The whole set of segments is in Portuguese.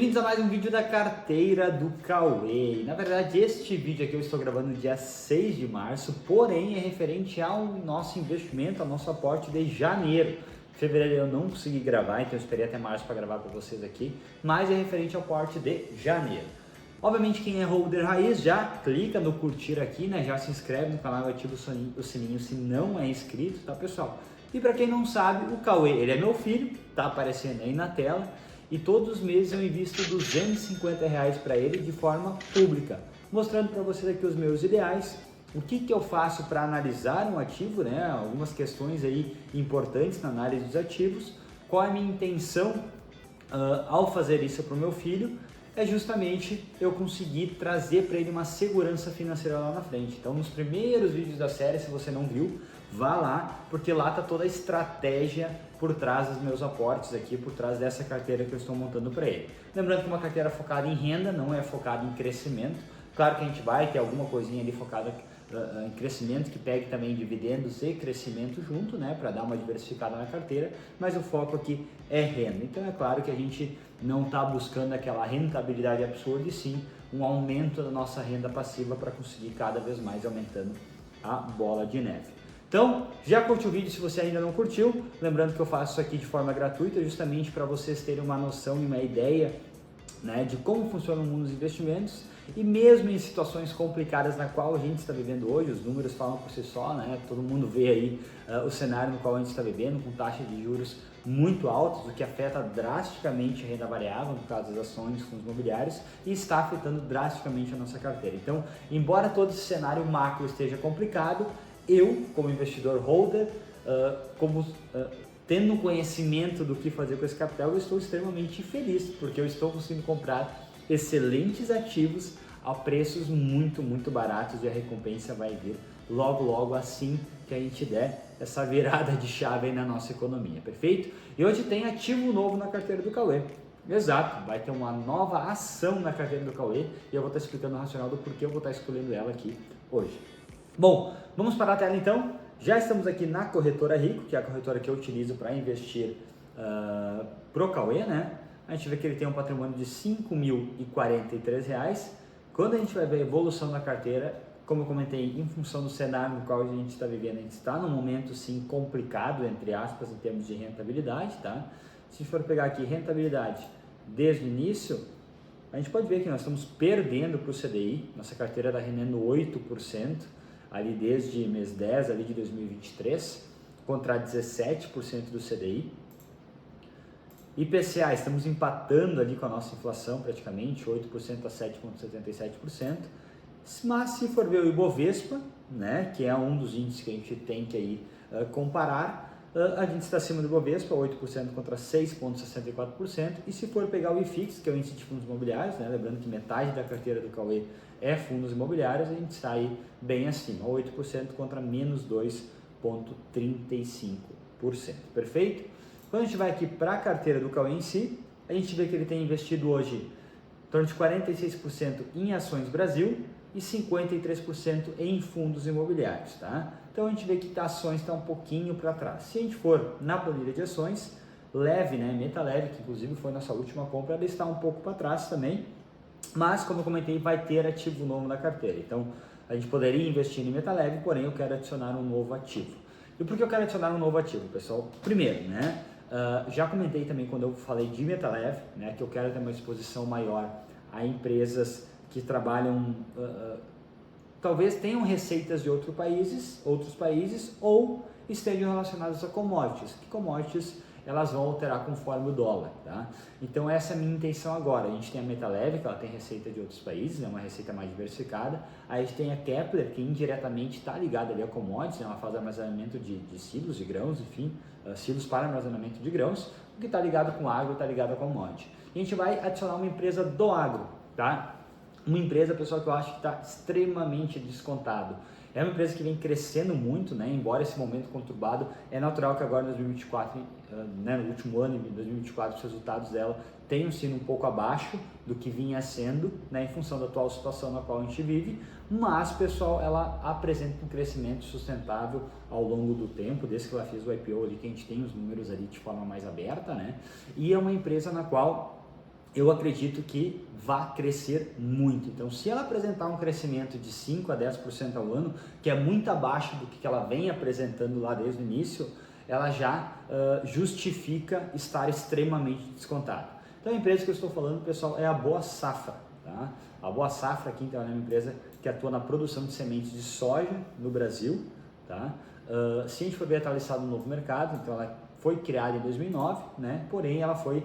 Bem-vindos a mais um vídeo da carteira do Cauê. Na verdade, este vídeo aqui eu estou gravando no dia 6 de março, porém é referente ao nosso investimento, ao nosso aporte de janeiro. Fevereiro eu não consegui gravar, então eu esperei até março para gravar para vocês aqui, mas é referente ao aporte de janeiro. Obviamente, quem é holder raiz já clica no curtir aqui, né? Já se inscreve no canal e ativa o sininho se não é inscrito, tá, pessoal? E para quem não sabe, o Cauê, ele é meu filho, tá aparecendo aí na tela. E todos os meses eu invisto R$ 250 para ele de forma pública, mostrando para vocês aqui os meus ideais, o que eu faço para analisar um ativo, né? Algumas questões aí importantes na análise dos ativos, qual é a minha intenção ao fazer isso para o meu filho, é justamente eu conseguir trazer para ele uma segurança financeira lá na frente. Então, nos primeiros vídeos da série, se você não viu, vá lá, porque lá está toda a estratégia por trás dos meus aportes aqui, por trás dessa carteira que eu estou montando para ele. Lembrando que é uma carteira focada em renda, não é focada em crescimento. Claro que a gente vai ter alguma coisinha ali focada em crescimento, que pegue também dividendos e crescimento junto, né, para dar uma diversificada na carteira, mas o foco aqui é renda. Então é claro que a gente não está buscando aquela rentabilidade absurda, e sim um aumento da nossa renda passiva para conseguir cada vez mais aumentando a bola de neve. Então, já curtiu o vídeo se você ainda não curtiu? Lembrando que eu faço isso aqui de forma gratuita, justamente para vocês terem uma noção e uma ideia, né, de como funciona o mundo dos investimentos, e mesmo em situações complicadas na qual a gente está vivendo hoje, os números falam por si só, né? Todo mundo vê aí o cenário no qual a gente está vivendo, com taxas de juros muito altas, o que afeta drasticamente a renda variável, no caso das ações, com os imobiliários, e está afetando drasticamente a nossa carteira. Então, embora todo esse cenário macro esteja complicado, eu, como investidor holder, tendo conhecimento do que fazer com esse capital, eu estou extremamente feliz, porque eu estou conseguindo comprar excelentes ativos a preços muito baratos, e a recompensa vai vir logo assim que a gente der essa virada de chave aí na nossa economia, perfeito? E hoje tem ativo novo na carteira do Cauê. Exato, vai ter uma nova ação na carteira do Cauê e eu vou estar explicando o racional do porquê eu vou estar escolhendo ela aqui hoje. Bom, vamos para a tela então. Já estamos aqui na corretora Rico, que é a corretora que eu utilizo para investir pro Cauê, né? A gente vê que ele tem um patrimônio de R$ 5.043. Quando a gente vai ver a evolução da carteira, como eu comentei, em função do cenário no qual a gente está vivendo, a gente está num momento sim complicado, entre aspas, em termos de rentabilidade, tá? Se a gente for pegar aqui rentabilidade desde o início, a gente pode ver que nós estamos perdendo para o CDI, nossa carteira está rendendo 8%, ali desde mês 10 ali de 2023, contra 17% do CDI. IPCA, estamos empatando ali com a nossa inflação praticamente, 8% a 7,77%, mas se for ver o Ibovespa, né, que é um dos índices que a gente tem que aí comparar, a gente está acima do Ibovespa, 8% contra 6,64%, e se for pegar o IFIX, que é o índice de fundos imobiliários, né, lembrando que metade da carteira do Cauê é fundos imobiliários, a gente está aí bem acima, 8% contra menos 2,35%, perfeito? Quando a gente vai aqui para a carteira do Cauê em si, a gente vê que ele tem investido hoje em torno de 46% em ações Brasil e 53% em fundos imobiliários, tá? Então a gente vê que ações está um pouquinho para trás. Se a gente for na planilha de ações, leve, né, Meta Leve, que inclusive foi nossa última compra, ela está um pouco para trás também, mas como eu comentei, vai ter ativo novo na carteira. Então a gente poderia investir em Meta Leve, porém eu quero adicionar um novo ativo. E por que eu quero adicionar um novo ativo, pessoal? Primeiro, né, já comentei também quando eu falei de Meta Leve, né, que eu quero ter uma exposição maior a empresas que trabalham, talvez tenham receitas de outros países, ou estejam relacionadas a commodities, que commodities elas vão alterar conforme o dólar, tá? Então essa é a minha intenção agora. A gente tem a Meta Leve, que ela tem receita de outros países, é uma receita mais diversificada. Aí a gente tem a Kepler, que indiretamente está ligada ali a commodities, né? Ela faz armazenamento de silos de grãos, enfim, silos para armazenamento de grãos, o que está ligado com agro, está ligado a commodity. E a gente vai adicionar uma empresa do agro, tá? Uma empresa, pessoal, que eu acho que está extremamente descontado. É uma empresa que vem crescendo muito, né? Embora esse momento conturbado, é natural que agora em 2024, né, no último ano, em 2024, os resultados dela tenham sido um pouco abaixo do que vinha sendo, né, em função da atual situação na qual a gente vive, mas, pessoal, ela apresenta um crescimento sustentável ao longo do tempo, desde que ela fez o IPO ali, que a gente tem os números ali de forma mais aberta, né? E é uma empresa na qual eu acredito que vai crescer muito. Então, se ela apresentar um crescimento de 5 a 10% ao ano, que é muito abaixo do que ela vem apresentando lá desde o início, ela já justifica estar extremamente descontada. Então, a empresa que eu estou falando, pessoal, é a Boa Safra. Tá? A Boa Safra aqui, então, é uma empresa que atua na produção de sementes de soja no Brasil. Tá? Se a gente for ver, ela está no novo mercado, então ela foi criada em 2009, né? Porém ela foi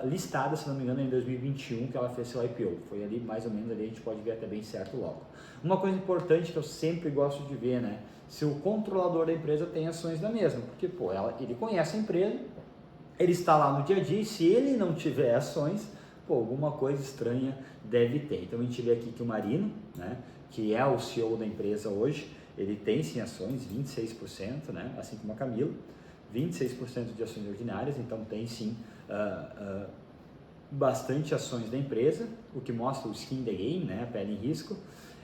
listada, se não me engano, em 2021, que ela fez seu IPO. Foi ali, mais ou menos, ali a gente pode ver até bem certo logo. Uma coisa importante que eu sempre gosto de ver, né? Se o controlador da empresa tem ações da mesma, porque, pô, ele conhece a empresa, ele está lá no dia a dia, e se ele não tiver ações, pô, alguma coisa estranha deve ter. Então a gente vê aqui que o Marino, né, que é o CEO da empresa hoje, ele tem sim ações, 26%, né, assim como a Camila, 26% de ações ordinárias, então tem sim bastante ações da empresa, o que mostra o skin the game, né, a pele em risco.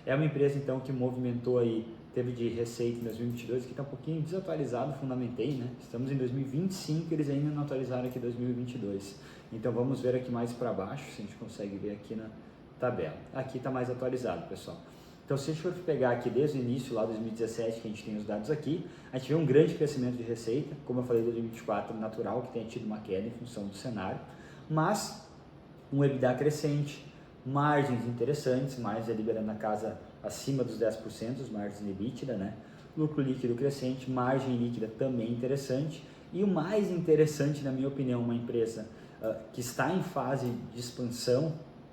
É uma empresa então que movimentou aí, teve de receita em 2022, que está um pouquinho desatualizado, fundamentei, né? Estamos em 2025, eles ainda não atualizaram aqui 2022. Então vamos ver aqui mais para baixo, se a gente consegue ver aqui na tabela. Aqui está mais atualizado, pessoal. Então, se a gente for pegar aqui desde o início, lá 2017, que a gente tem os dados aqui, a gente vê um grande crescimento de receita, como eu falei, 2024 natural, que tenha tido uma queda em função do cenário, mas um EBITDA crescente, margens interessantes, margens liberando na casa acima dos 10%, os margens de EBITDA, né? Lucro líquido crescente, margem líquida também interessante, e o mais interessante, na minha opinião, uma empresa que está em fase de expansão,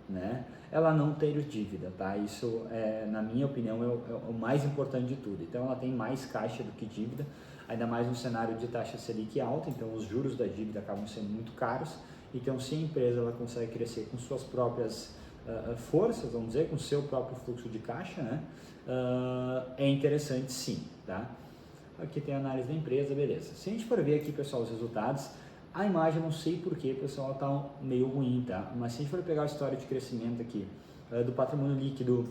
né? Ela não ter dívida, tá? Isso, na minha opinião, é o mais importante de tudo. Então, ela tem mais caixa do que dívida, ainda mais no cenário de taxa Selic alta, então os juros da dívida acabam sendo muito caros. Então, se a empresa ela consegue crescer com suas próprias forças, vamos dizer, com seu próprio fluxo de caixa, né? É interessante sim, tá? Aqui tem a análise da empresa, beleza. Se a gente for ver aqui, pessoal, os resultados, a imagem, não sei porquê, pessoal, está meio ruim, tá? Mas se a gente for pegar a história de crescimento aqui, do patrimônio líquido,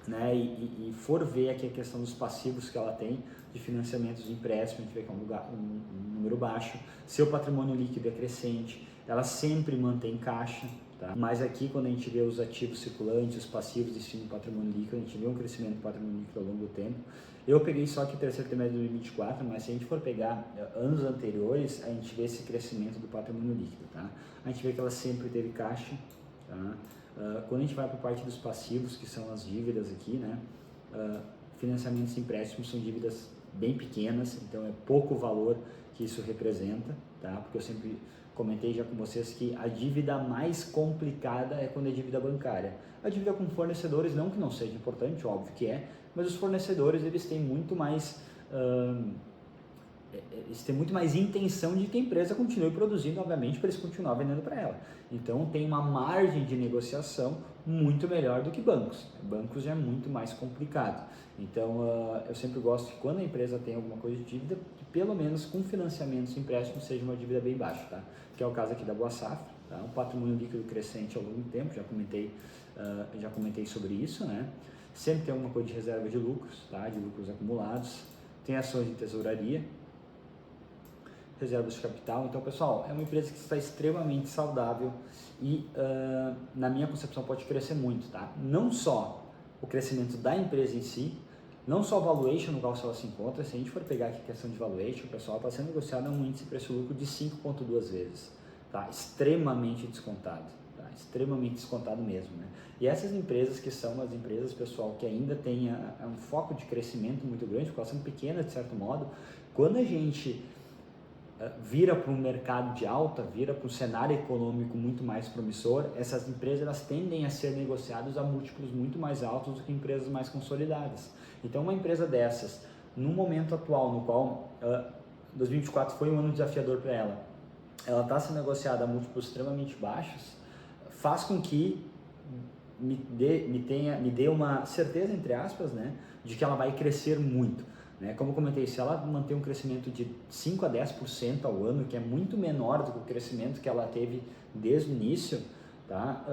né, e for ver aqui a questão dos passivos que ela tem, de financiamentos de empréstimo, a gente vê que é um número baixo, seu patrimônio líquido é crescente, ela sempre mantém caixa, tá? Mas aqui quando a gente vê os ativos circulantes, os passivos destino do patrimônio líquido, a gente vê um crescimento do patrimônio líquido ao longo do tempo. Eu peguei só aqui o terceiro trimestre de 2024, mas se a gente for pegar anos anteriores, a gente vê esse crescimento do patrimônio líquido, tá? A gente vê que ela sempre teve caixa, tá? Quando a gente vai para a parte dos passivos, que são as dívidas aqui, né? Financiamentos e empréstimos são dívidas bem pequenas, então é pouco valor que isso representa, tá? Porque eu sempre comentei já com vocês que a dívida mais complicada é quando é dívida bancária. A dívida com fornecedores, não que não seja importante, óbvio que é, mas os fornecedores eles têm muito mais intenção de que a empresa continue produzindo, obviamente, para eles continuar vendendo para ela. Então tem uma margem de negociação muito melhor do que bancos. Bancos já é muito mais complicado. Então eu sempre gosto que quando a empresa tem alguma coisa de dívida, que pelo menos com financiamentos e empréstimos seja uma dívida bem baixa, tá? Que é o caso aqui da Boa Safra, tá? Um patrimônio líquido crescente ao longo do tempo, já comentei sobre isso, né? Sempre tem alguma coisa de reserva de lucros, tá? De lucros acumulados, tem ações de tesouraria, reservas de capital. Então, pessoal, é uma empresa que está extremamente saudável e, na minha concepção, pode crescer muito, tá? Não só o crescimento da empresa em si, não só o valuation no qual ela se encontra. Se a gente for pegar aqui a questão de valuation, pessoal, está sendo negociado a um índice preço-lucro de 5,2 vezes, tá? Extremamente descontado, tá? Extremamente descontado mesmo, né? E essas empresas que são as empresas, pessoal, que ainda têm um foco de crescimento muito grande, porque elas são pequenas de certo modo, quando a gente vira para um mercado de alta, vira para um cenário econômico muito mais promissor, essas empresas elas tendem a ser negociadas a múltiplos muito mais altos do que empresas mais consolidadas. Então, uma empresa dessas, no momento atual, no qual 2024 foi um ano desafiador para ela está sendo negociada a múltiplos extremamente baixos, faz com que me dê uma certeza, entre aspas, né, de que ela vai crescer muito. Né? Como eu comentei, se ela manter um crescimento de 5 a 10% ao ano, que é muito menor do que o crescimento que ela teve desde o início, tá?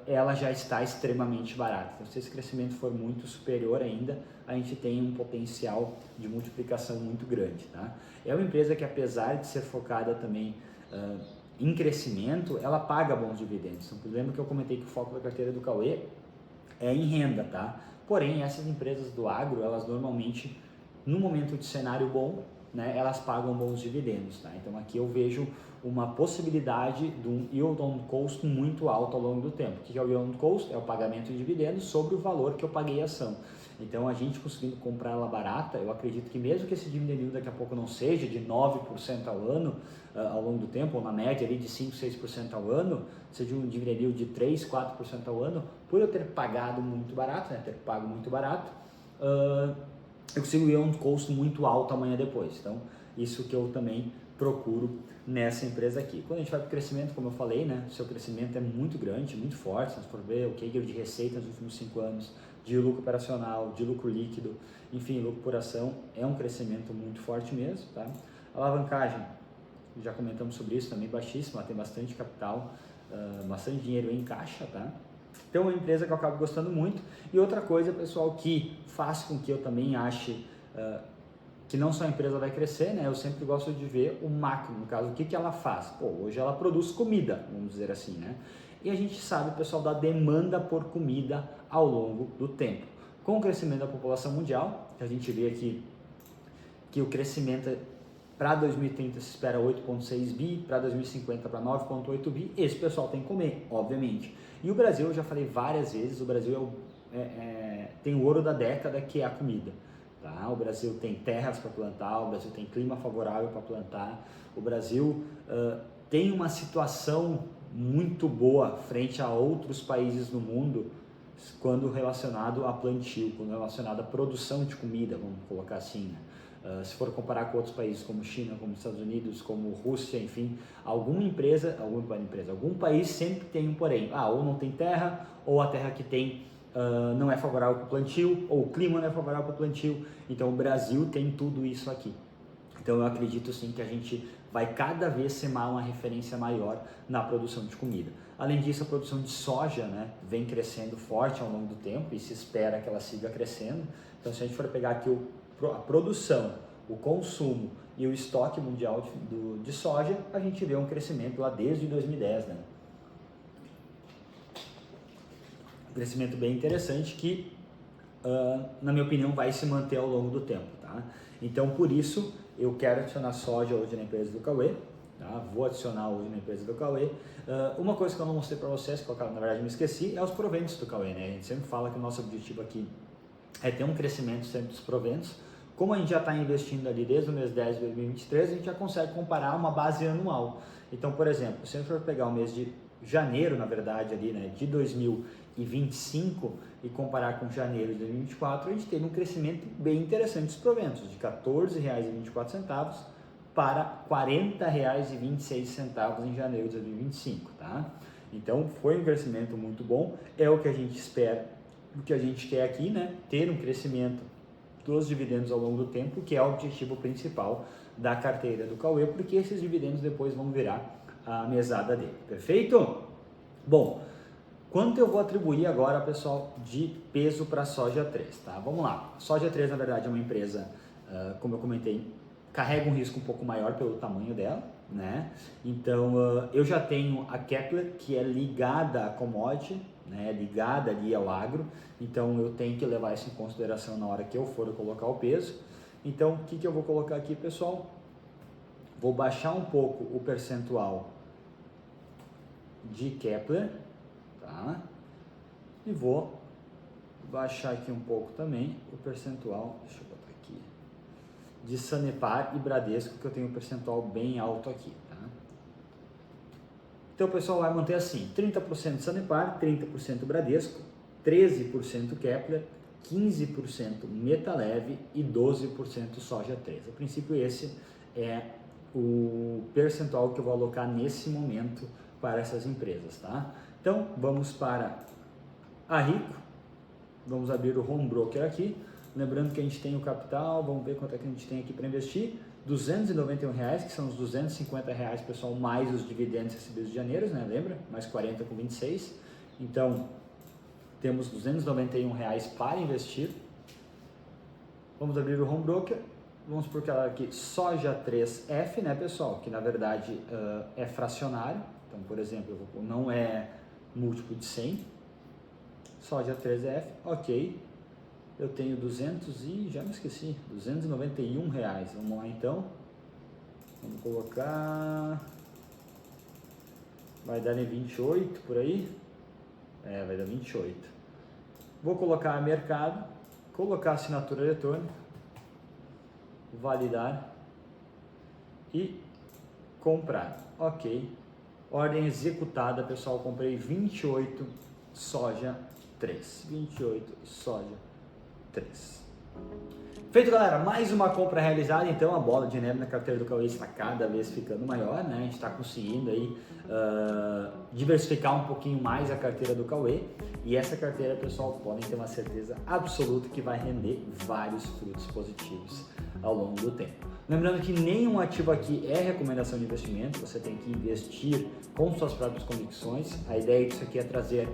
Ela já está extremamente barata. Então, se esse crescimento for muito superior ainda, a gente tem um potencial de multiplicação muito grande. Tá? É uma empresa que, apesar de ser focada também em crescimento, ela paga bons dividendos. Então, lembra que eu comentei que o foco da carteira do Cauê é em renda, tá? Porém, essas empresas do agro, elas normalmente, no momento de cenário bom, né, elas pagam bons dividendos, tá? Então aqui eu vejo uma possibilidade de um yield on cost muito alto ao longo do tempo. O que é o yield on cost? É o pagamento de dividendos sobre o valor que eu paguei a ação. Então a gente conseguindo comprar ela barata, eu acredito que mesmo que esse dividend yield daqui a pouco não seja de 9% ao ano, ao longo do tempo, ou na média ali de 5, 6% ao ano, seja um dividend yield de 3, 4% ao ano, por eu ter pagado muito barato, né, ter pago muito barato, eu consigo ir a um custo muito alto amanhã depois. Então, isso que eu também procuro nessa empresa aqui. Quando a gente vai para o crescimento, como eu falei, né, o seu crescimento é muito grande, muito forte. Se nós for ver o CAGR de receita nos últimos 5 anos, de lucro operacional, de lucro líquido, enfim, lucro por ação, é um crescimento muito forte mesmo, tá? Alavancagem, já comentamos sobre isso, também baixíssima, tem bastante capital, bastante dinheiro em caixa, tá? Então, é uma empresa que eu acabo gostando muito. E outra coisa, pessoal, que faz com que eu também ache que não só a empresa vai crescer, né? Eu sempre gosto de ver o macro, no caso, o que ela faz. Pô, hoje ela produz comida, vamos dizer assim, né? E a gente sabe, pessoal, da demanda por comida ao longo do tempo. Com o crescimento da população mundial, a gente vê aqui que o crescimento para 2030 se espera 8,6 bi, para 2050 para 9,8 bi, esse pessoal tem que comer, obviamente. E o Brasil, eu já falei várias vezes, o Brasil tem o ouro da década, que é a comida. Tá? O Brasil tem terras para plantar, o Brasil tem clima favorável para plantar, o Brasil tem uma situação muito boa frente a outros países no mundo, quando relacionado a plantio, quando relacionado à produção de comida, vamos colocar assim, né? Se for comparar com outros países como China, como Estados Unidos, como Rússia, enfim, algum país sempre tem um porém. Ou não tem terra, ou a terra que tem não é favorável para o plantio, ou o clima não é favorável para o plantio. Então o Brasil tem tudo isso aqui. Então eu acredito sim que a gente vai cada vez ser uma referência maior na produção de comida. Além disso, a produção de soja, né, vem crescendo forte ao longo do tempo e se espera que ela siga crescendo. Então se a gente for pegar aqui a produção, o consumo e o estoque mundial de soja, a gente vê um crescimento lá desde 2010, né? Um crescimento bem interessante que, na minha opinião, vai se manter ao longo do tempo, tá? Então, por isso, eu quero adicionar soja hoje na empresa do Cauê, tá? Vou adicionar hoje na empresa do Cauê. Uma coisa que eu não mostrei para vocês, que eu, na verdade me esqueci, é os proventos do Cauê, né? A gente sempre fala que o nosso objetivo aqui é ter um crescimento sempre dos proventos. Como a gente já está investindo ali desde o mês 10 de 2023, a gente já consegue comparar uma base anual. Então, por exemplo, se a gente for pegar o mês de janeiro, na verdade, ali, né, de 2025 e comparar com janeiro de 2024, a gente teve um crescimento bem interessante dos proventos, de R$ 14,24 para R$ 40,26 em janeiro de 2025, tá? Então, foi um crescimento muito bom, é o que a gente espera, o que a gente quer aqui, né, ter um crescimento dos dividendos ao longo do tempo, que é o objetivo principal da carteira do Cauê, porque esses dividendos depois vão virar a mesada dele, perfeito? Bom, quanto eu vou atribuir agora, pessoal, de peso para a Soja 3, tá? Vamos lá, a Soja 3 na verdade é uma empresa, como eu comentei, carrega um risco um pouco maior pelo tamanho dela, né? Então, eu já tenho a Kepler, que é ligada à commodity, né, ligada ali ao agro, então eu tenho que levar isso em consideração na hora que eu for colocar o peso. Então, o que eu vou colocar aqui, pessoal? Vou baixar um pouco o percentual de Kepler, tá? E vou baixar aqui um pouco também o percentual, deixa eu botar aqui, de Sanepar e Bradesco, que eu tenho um percentual bem alto aqui, tá? Então o pessoal vai manter assim, 30% Sanepar, 30% Bradesco, 13% Kepler, 15% Metaleve e 12% Soja 3. A princípio esse é o percentual que eu vou alocar nesse momento para essas empresas, tá? Então vamos para a Rico, vamos abrir o Home Broker aqui, lembrando que a gente tem o capital, vamos ver quanto é que a gente tem aqui para investir, R$291, que são os R$250, pessoal, mais os dividendos recebidos de janeiro, né? Lembra? Mais 40 com 26. Então, temos R$291 para investir. Vamos abrir o Home Broker vamos por aquela aqui, soja 3F, né, pessoal? Que na verdade é fracionário. Então, por exemplo, não é múltiplo de 100. Soja 3F, ok. Eu tenho 200 e, já me esqueci, R$291. Vamos lá então. Vamos colocar... Vai dar em 28 por aí? É, vai dar 28. Vou colocar mercado, colocar assinatura eletrônica, validar e comprar. Ok. Ordem executada, pessoal. Comprei 28 soja 3. 28 soja 3. Feito, galera, mais uma compra realizada. Então a bola de neve na carteira do Cauê está cada vez ficando maior, né? A gente está conseguindo aí diversificar um pouquinho mais a carteira do Cauê, e essa carteira, pessoal, podem ter uma certeza absoluta que vai render vários frutos positivos ao longo do tempo. Lembrando que nenhum ativo aqui é recomendação de investimento, você tem que investir com suas próprias convicções. A ideia disso aqui é trazer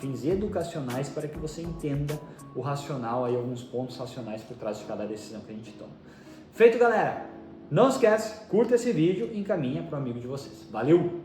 fins educacionais para que você entenda o racional, aí alguns pontos racionais por trás de cada decisão que a gente toma. Feito, galera! Não esquece, curta esse vídeo e encaminha para o amigo de vocês. Valeu!